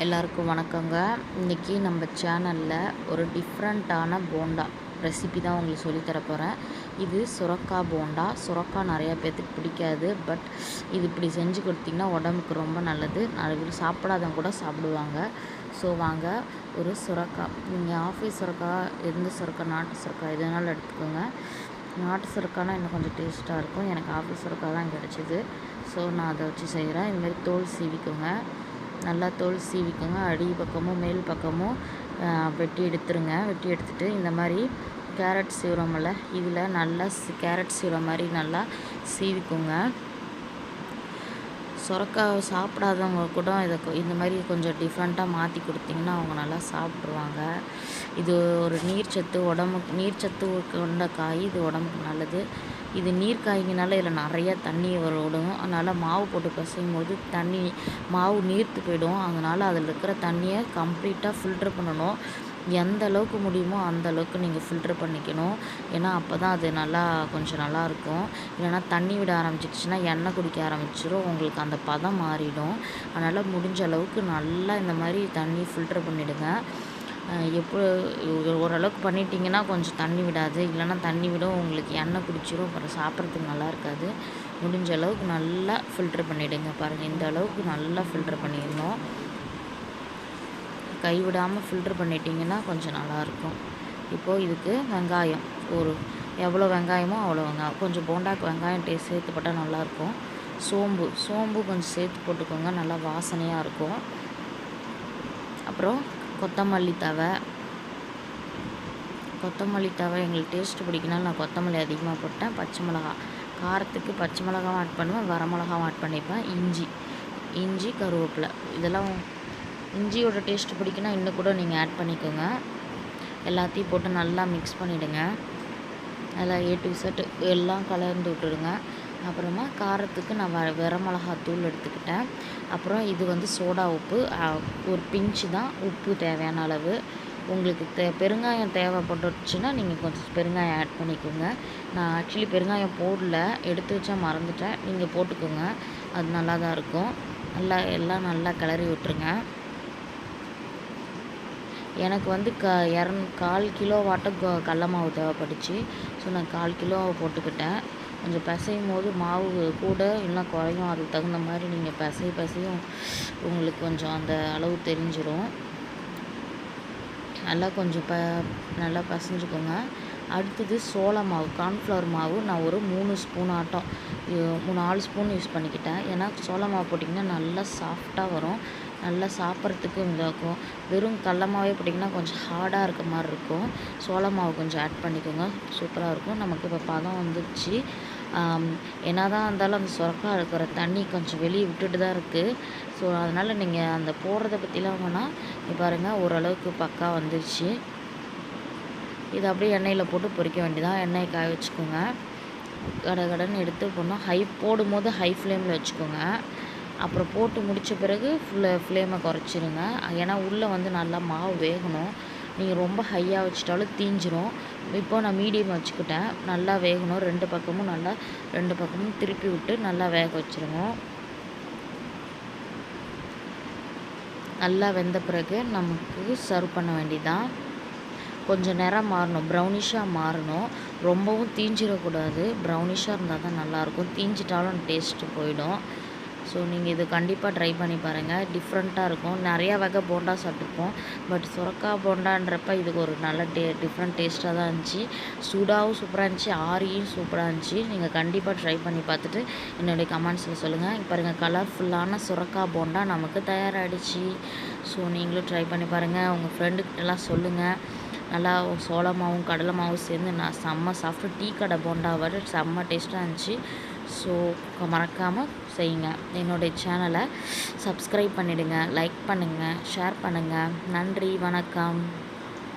எல்லாருக்கும் வணக்கங்க. இன்றைக்கி நம்ம சேனலில் ஒரு டிஃப்ரெண்ட்டான போண்டா ரெசிபி தான் உங்களுக்கு சொல்லித்தர போகிறேன். இது சுரக்காய் போண்டா. சுரக்காய் நிறையா பேர்த்துக்கு பிடிக்காது. பட் இது இப்படி செஞ்சு கொடுத்திங்கன்னா உடம்புக்கு ரொம்ப நல்லது. நிறைய பேர் சாப்பிடாதவங்க கூட சாப்பிடுவாங்க. ஸோ வாங்க, ஒரு சுரக்காய், நீங்கள் ஆஃபீஸ் சுரக்காய், எந்த சுரக்காய், நாட்டு சுரக்காய் எதுனாலும் எடுத்துக்கோங்க. நாட்டு சுரக்காய்னா இன்னும் கொஞ்சம் டேஸ்ட்டாக இருக்கும். எனக்கு ஆஃபீஸ் சுரக்காய் தான் கிடச்சிது. ஸோ நான் அதை வச்சு செய்கிறேன். இதுமாரி தோல் சீவிக்கோங்க. நல்லா தோல் சீவிக்கோங்க. அடி பக்கமும் மேல் பக்கமும் வெட்டி எடுத்துருங்க. வெட்டி எடுத்துகிட்டு இந்த மாதிரி கேரட் சீவுறோம்ல, இதில் நல்லா கேரட் சீவுற மாதிரி நல்லா சீவிக்கோங்க. சுரக்காய் சாப்பிடாதவங்க கூட இந்த மாதிரி கொஞ்சம் டிஃப்ரெண்ட்டாக மாற்றி கொடுத்திங்கன்னா அவங்க நல்லா சாப்பிட்ருவாங்க. இது ஒரு நீர்ச்சத்து கொண்ட காய். இது உடம்புக்கு நல்லது. இது நீர் காய்ங்கனால இதில் நிறைய தண்ணி விடும். அதனால் மாவு போட்டு பிசையும் போது மாவு நீர்த்து போயிடும். அதனால் அதில் இருக்கிற தண்ணியை கம்ப்ளீட்டாக ஃபில்ட்ரு பண்ணணும். எந்த அளவுக்கு முடியுமோ அந்த அளவுக்கு நீங்கள் ஃபில்ட்ரு பண்ணிக்கணும். ஏன்னா அப்போ தான் அது கொஞ்சம் நல்லாயிருக்கும். இல்லைனா தண்ணி விட ஆரம்பிச்சிடுச்சுன்னா எண்ணெய் குடிக்க ஆரம்பிச்சிடும். உங்களுக்கு அந்த பதம் மாறிடும். அதனால் முடிஞ்ச அளவுக்கு நல்லா இந்த மாதிரி தண்ணி ஃபில்ட்ரு பண்ணிவிடுங்க. ஓரளவுக்கு பண்ணிட்டீங்கன்னா கொஞ்சம் தண்ணி விடாது. இல்லைனா தண்ணி விடும், உங்களுக்கு எண்ணெய் குடிச்சிடும். அப்புறம் சாப்பிட்றதுக்கு நல்லா இருக்காது. முடிஞ்ச அளவுக்கு நல்லா ஃபில்ட்ரு பண்ணிவிடுங்க. பாருங்கள், இந்த அளவுக்கு நல்லா ஃபில்ட்ரு பண்ணிடணும். கைவிடாமல் ஃபில்ட்ரு பண்ணிட்டீங்கன்னா கொஞ்சம் நல்லாயிருக்கும். இப்போது இதுக்கு வெங்காயம், எவ்வளோ வெங்காயமோ அவ்வளோ வெங்காயம், கொஞ்சம் போண்டாக்கு வெங்காயம் சேர்த்து போட்டால் நல்லாயிருக்கும். சோம்பு கொஞ்சம் சேர்த்து போட்டுக்கோங்க, நல்லா வாசனையாக இருக்கும். அப்புறம் கொத்தமல்லி தழை எங்களுக்கு டேஸ்ட்டு பிடிக்கனால நான் கொத்தமல்லி அதிகமாக போட்டேன். பச்சை மிளகா, காரத்துக்கு பச்சை மிளகாவும் ஆட் பண்ணுவேன், வரமிளகாவும் ஆட் பண்ணிப்பேன். இஞ்சி, கருவேப்பிலை, இதெல்லாம் இஞ்சியோட டேஸ்ட்டு பிடிக்குன்னா இன்னும் கூட நீங்கள் ஆட் பண்ணிக்கோங்க. எல்லாத்தையும் போட்டு நல்லா மிக்ஸ் பண்ணிவிடுங்க. நல்லா A to Z எல்லாம் கலந்து விட்டுடுங்க. அப்புறமா காரத்துக்கு நான் வரமிளகாத்தூள் எடுத்துக்கிட்டேன். அப்புறம் இது சோடா உப்பு, ஒரு பிஞ்சு தான் உப்பு, தேவையான அளவு. உங்களுக்கு பெருங்காயம் தேவைப்பட்டுச்சுன்னா நீங்கள் கொஞ்சம் பெருங்காயம் ஆட் பண்ணிக்கோங்க. நான் ஆக்சுவலி பெருங்காயம் போடல, எடுத்து வச்சா மறந்துட்டேன். நீங்கள் போட்டுக்கோங்க, அது நல்லா தான் இருக்கும். எல்லாம் நல்லா கிளறி விட்டுருங்க. எனக்கு 1/4 கிலோவாட்டம் கடல மாவு தேவைப்பட்டுச்சு. ஸோ நான் 1/4 கிலோவை போட்டுக்கிட்டேன். கொஞ்சம் பிசையும் போது மாவு கூட இல்லை குறையும். அதுக்கு தகுந்த மாதிரி நீங்கள் பிசையும் உங்களுக்கு கொஞ்சம் அந்த அளவு தெரிஞ்சிடும். நல்லா கொஞ்சம் நல்லா பிசைஞ்சுக்கோங்க. அடுத்தது சோள மாவு, கார்ன்ஃப்ளவர் மாவு நான் ஒரு 3 ஸ்பூன் ஆட்டம், 4 ஸ்பூன் யூஸ் பண்ணிக்கிட்டேன். ஏன்னா சோள மாவு போட்டிங்கன்னா நல்லா சாஃப்டாக வரும், நல்லா சாப்பிட்றதுக்கு இதாகும். வெறும் கடல மாவே போட்டிங்கன்னா கொஞ்சம் ஹார்டாக இருக்க மாதிரி இருக்கும். சோள மாவு கொஞ்சம் ஆட் பண்ணிக்கோங்க, சூப்பராக இருக்கும். நமக்கு இப்போ பதம் வந்துடுச்சு. என்ன தான் இருந்தாலும் அந்த சுரக்காய் இருக்கிற தண்ணி கொஞ்சம் வெளியே விட்டுட்டு தான் இருக்குது. ஸோ அதனால் நீங்கள் அந்த போடுறத பற்றிலாம் வேணால் பாருங்கள், ஓரளவுக்கு பக்கா வந்துடுச்சு. இதை அப்படியே எண்ணெயில் போட்டு பொரிக்க வேண்டியதான். எண்ணெயை காய வச்சுக்கோங்க. கடன்னு எடுத்து போடும்போது ஹை ஃப்ளேமில் வச்சுக்கோங்க. அப்புறம் போட்டு முடித்த பிறகு ஃப்ளேமை குறைச்சிருங்க. ஏன்னா உள்ளே நல்லா மாவு வேகணும். நீங்கள் ரொம்ப ஹையாக வச்சுட்டாலும் தீஞ்சிரும். இப்போது நான் மீடியம் வச்சுக்கிட்டேன். நல்லா வேகணும். ரெண்டு பக்கமும் திருப்பி விட்டு நல்லா வேக வச்சுருங்க. நல்லா வெந்த பிறகு நமக்கு சர்வ் பண்ண வேண்டியதான். கொஞ்சம் நிறம் மாறணும், ப்ரௌனிஷாக மாறணும். ரொம்பவும் தீஞ்சிடக்கூடாது. ப்ரௌனிஷாக இருந்தால் தான் நல்லாயிருக்கும். தீஞ்சிட்டாலும் டேஸ்ட்டு போயிடும். ஸோ நீங்கள் இது கண்டிப்பாக ட்ரை பண்ணி பாருங்கள். டிஃப்ரெண்ட்டாக இருக்கும். நிறையா வகை போண்டா சாப்பிட்ருப்போம். பட் சுரக்காய் போண்டான்றப்ப இதுக்கு ஒரு நல்ல டிஃப்ரெண்ட் டேஸ்ட்டாக தான் இருந்துச்சு. சூடாகவும் சூப்பராக இருந்துச்சு, ஆரியும் சூப்பராக இருந்துச்சு. நீங்கள் கண்டிப்பாக ட்ரை பண்ணி பார்த்துட்டு என்னுடைய கமெண்ட்ஸில் சொல்லுங்கள். பாருங்கள், கலர்ஃபுல்லான சுரக்காய் போண்டா நமக்கு தயாராகிடுச்சு. ஸோ நீங்களும் ட்ரை பண்ணி பாருங்கள். உங்கள் ஃப்ரெண்டுக்கிட்டலாம் சொல்லுங்கள். நல்லா சோள மாவும் கடலை மாவும் சேர்ந்து செம்ம சாஃப்ட்டு டீ கடை போண்டாவோட செம்ம டேஸ்ட்டாக இருந்துச்சு. ஸோ மறக்காமல் செய்யுங்க. என்னுடைய சேனலை சப்ஸ்கிரைப் பண்ணிவிடுங்க, லைக் பண்ணுங்கள், ஷேர் பண்ணுங்கள். நன்றி, வணக்கம்.